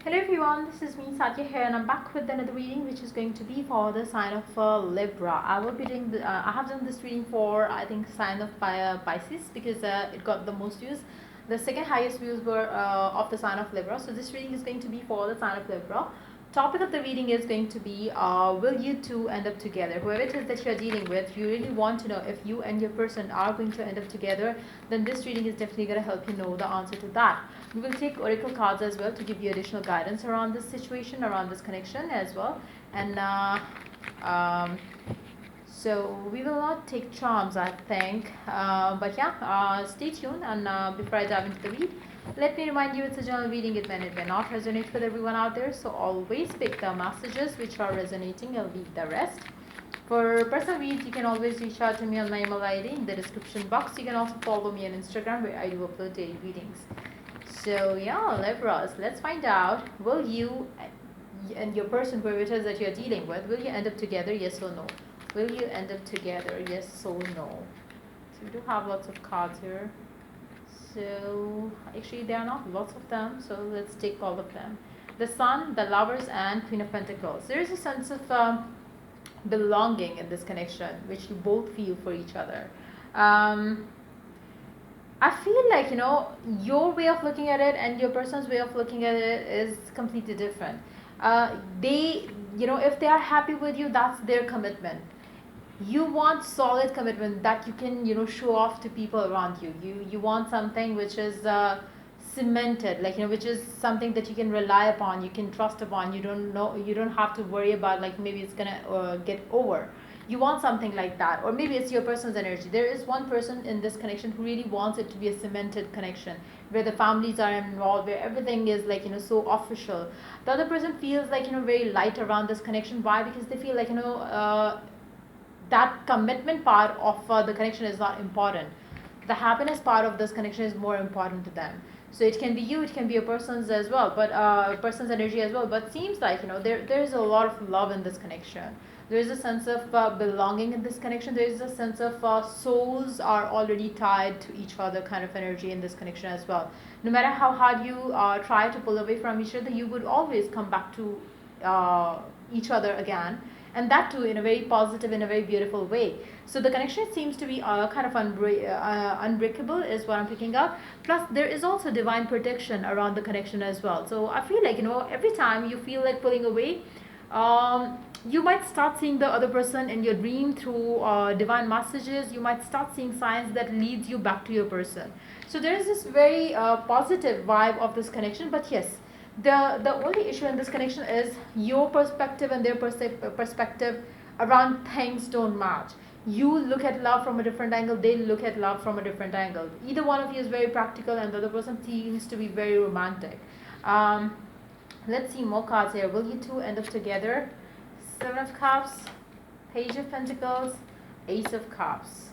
Hello everyone, this is me Sadia here, and I'm back with another reading which is going to be for the sign of Libra. I will be doing I have done this reading for I think sign of Pisces because it got the most views. The second highest views were of the sign of Libra. So this reading is going to be for the sign of Libra. Topic of the reading is going to be will you two end up together? Whoever it is that you're dealing with, you really want to know if you and your person are going to end up together, then this reading is definitely going to help you know the answer to that. We will take oracle cards as well to give you additional guidance around this situation, around this connection as well. And so we will not take charms, I think. But yeah, stay tuned. And before I dive into the read, let me remind you it's a general reading. It may not resonate with everyone out there. So always pick the messages which are resonating and leave the rest. For personal reads, you can always reach out to me on my email ID in the description box. You can also follow me on Instagram where I do upload daily readings. So yeah, Libras, let's find out, will you and your person, whoever it is that you're dealing with, will you end up together, yes or no? Will you end up together, yes or no? So we do have lots of cards here. So actually there are not lots of them, so let's take all of them. The Sun, the Lovers, and Queen of Pentacles. There is a sense of belonging in this connection, which you both feel for each other. I feel like, your way of looking at it and your person's way of looking at it is completely different. They, if they are happy with you, that's their commitment. You want solid commitment that you can, show off to people around you. You want something which is cemented, like, which is something that you can rely upon, you can trust upon. You don't have to worry about, like, maybe it's gonna get over. You want something like that, or maybe it's your person's energy. There is one person in this connection who really wants it to be a cemented connection, where the families are involved, where everything is, like, so official. The other person feels like, very light around this connection. Why? Because they feel like, that commitment part of the connection is not important. The happiness part of this connection is more important to them. So it can be you, it can be a person's as well, but person's energy as well. But seems like, there is a lot of love in this connection. There is a sense of belonging in this connection. There is a sense of souls are already tied to each other kind of energy in this connection as well. No matter how hard you try to pull away from each other, you would always come back to each other again, and that too in a very positive, in a very beautiful way. So the connection seems to be kind of unbreakable is what I'm picking up. Plus there is also divine protection around the connection as well. So I feel like, every time you feel like pulling away, you might start seeing the other person in your dream through divine messages. You might start seeing signs that leads you back to your person. So there is this very positive vibe of this connection. But yes, the only issue in this connection is your perspective and their perspective around things don't match. You look at love from a different angle, they look at love from a different angle. Either one of you is very practical and the other person seems to be very romantic. Let's see more cards here. Will you two end up together? Seven of Cups, Page of Pentacles, Ace of Cups.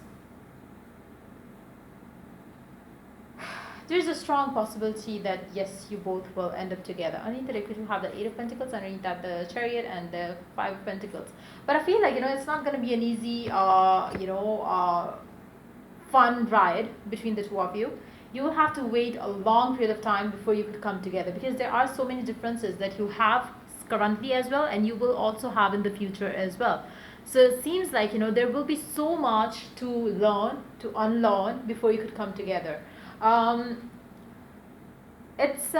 There's a strong possibility that yes, you both will end up together. Underneath the deck, you have the Eight of Pentacles, underneath that the Chariot and the Five of Pentacles. But I feel like, it's not going to be an easy, fun ride between the two of you. You will have to wait a long period of time before you could come together, because there are so many differences that you have currently as well, and you will also have in the future as well. So it seems like, there will be so much to learn, to unlearn before you could come together. It's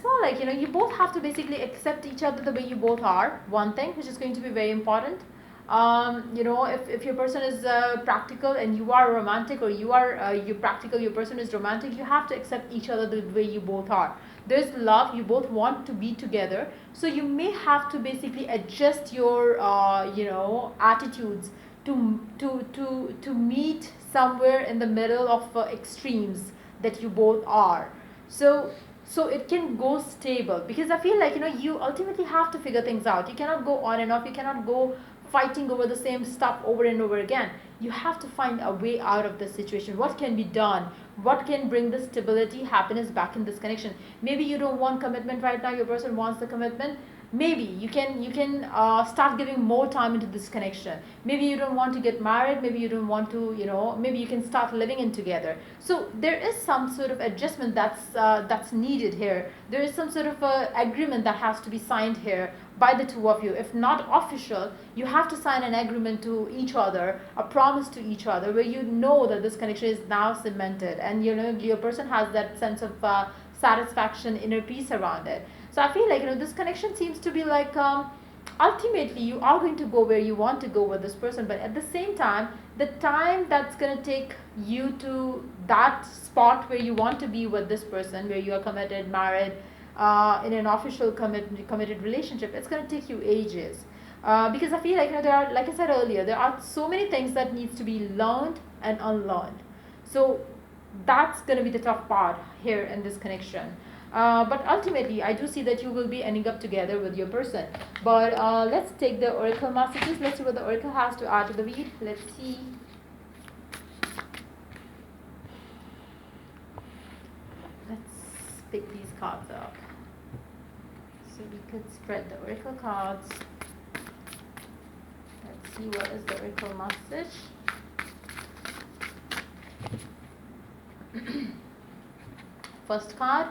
more like, you both have to basically accept each other the way you both are. One thing which is going to be very important. If your person is practical and you are romantic, or you're practical, your person is romantic, you have to accept each other the way you both are. There's love, you both want to be together, so you may have to basically adjust your attitudes to meet somewhere in the middle of extremes that you both are. So it can go stable, because I feel like, you ultimately have to figure things out. You cannot go on and off. You cannot go fighting over the same stuff over and over again. You have to find a way out of this situation. What can be done? What can bring the stability, happiness back in this connection? Maybe you don't want commitment right now. Your person wants the commitment. maybe you can start giving more time into this connection. Maybe you don't want to get married, maybe you don't want to, maybe you can start living in together. So there is some sort of adjustment that's needed here. There is some sort of agreement that has to be signed here by the two of you. If not official, you have to sign an agreement to each other, a promise to each other, where you know that this connection is now cemented, and your person has that sense of satisfaction, inner peace around it. So I feel like, this connection seems to be like, ultimately you are going to go where you want to go with this person, but at the same time, the time that's going to take you to that spot where you want to be with this person, where you are committed, married, in an official committed relationship, it's going to take you ages. Because I feel like, there are, like I said earlier, there are so many things that needs to be learned and unlearned. So that's going to be the tough part here in this connection. But ultimately, I do see that you will be ending up together with your person. But let's take the oracle messages. Let's see what the oracle has to add to the read. Let's see. Let's pick these cards up. So we could spread the oracle cards. Let's see what is the oracle message. First card.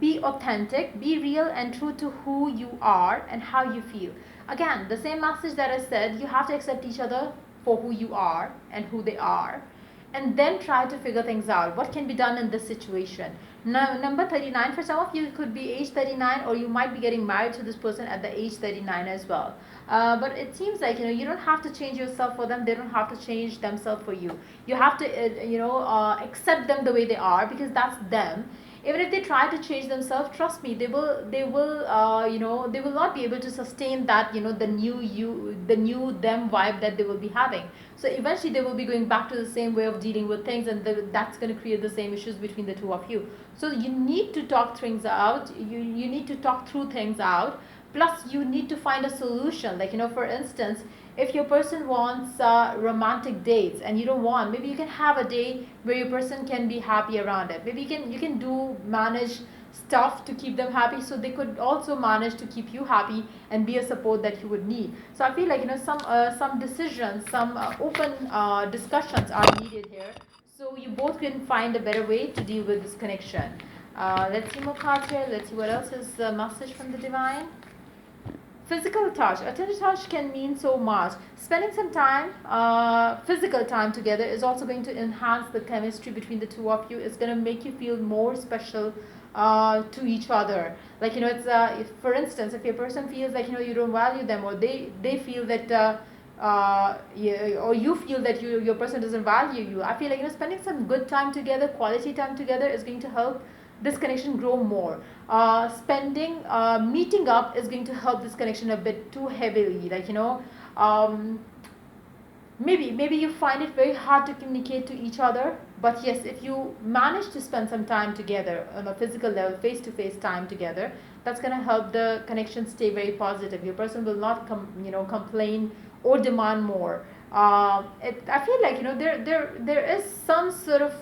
Be authentic, be real and true to who you are and how you feel. Again, the same message that I said, you have to accept each other for who you are and who they are, and then try to figure things out. What can be done in this situation? Now, number 39, for some of you, it could be age 39, or you might be getting married to this person at the age 39 as well. But it seems like, you don't have to change yourself for them. They don't have to change themselves for you. You have to, accept them the way they are, because that's them. Even if they try to change themselves, trust me, they will not be able to sustain that, the new them vibe that they will be having. So eventually they will be going back to the same way of dealing with things, and that's going to create the same issues between the two of you. So you need to talk things out. You need to talk through things out. Plus, you need to find a solution. Like, for instance, if your person wants romantic dates and you don't want, maybe you can have a day where your person can be happy around it. Maybe you can manage stuff to keep them happy, so they could also manage to keep you happy and be a support that you would need. So I feel like, some decisions, some open discussions are needed here, so you both can find a better way to deal with this connection. Let's see more cards here. Let's see what else is the message from the divine. Physical touch. A tender touch can mean so much. Spending some time, physical time together, is also going to enhance the chemistry between the two of you. It's going to make you feel more special to each other. Like, it's if, for instance, if your person feels like, you don't value them, or they feel that or you feel that your person doesn't value you, I feel like, spending some good time together, quality time together, is going to help this connection grow more. Meeting up is going to help this connection a bit too heavily. Like, maybe you find it very hard to communicate to each other, but yes, if you manage to spend some time together on a physical level, face-to-face time together, that's going to help the connection stay very positive. Your person will not complain or demand more. I feel like, there is some sort of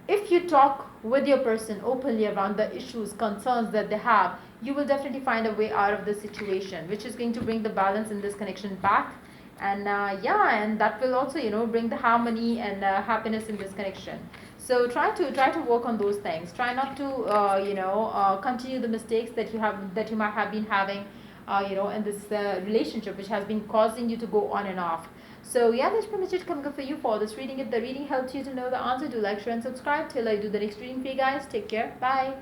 if you talk with your person openly around the issues, concerns that they have, you will definitely find a way out of the situation, which is going to bring the balance in this connection back. And and that will also, bring the harmony and happiness in this connection. So try to work on those things. Try not to continue the mistakes that you might have been having in this relationship, which has been causing you to go on and off. So that's pretty much it coming up for you for this reading. If the reading helped you to know the answer, do like, share and subscribe. Till I do the next reading for you guys. Take care. Bye.